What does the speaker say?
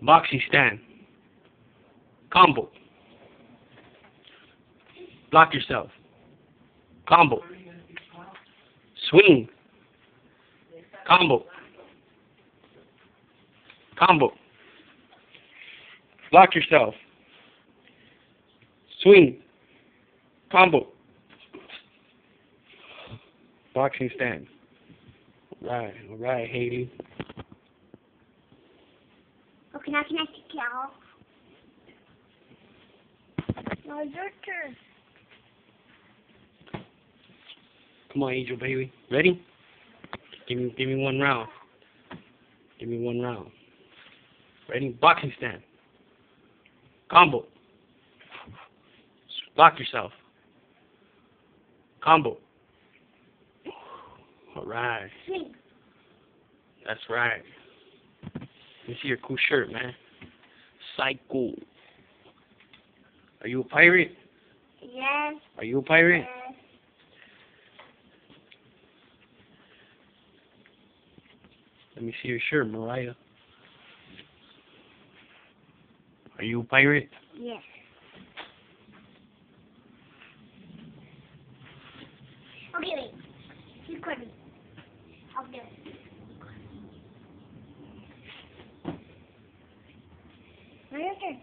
Boxing stand. Combo. Block yourself. Combo. Swing. Combo. Combo. Block yourself. Swing. Combo. Boxing stand. All right, Haley. Okay, now can I take it off? No, your turn. Come on, Angel baby. Ready? Give me one round. Give me one round. Ready? Boxing stand. Combo. Block yourself. Combo. All right. Swing. That's right. Let me see your cool shirt, man. Psycho. Are you a pirate? Yes. Are you a pirate? Yes. Let me see your shirt, Mariah. Are you a pirate? Yes. Okay, wait. Record me. I'll do it. Now your turn.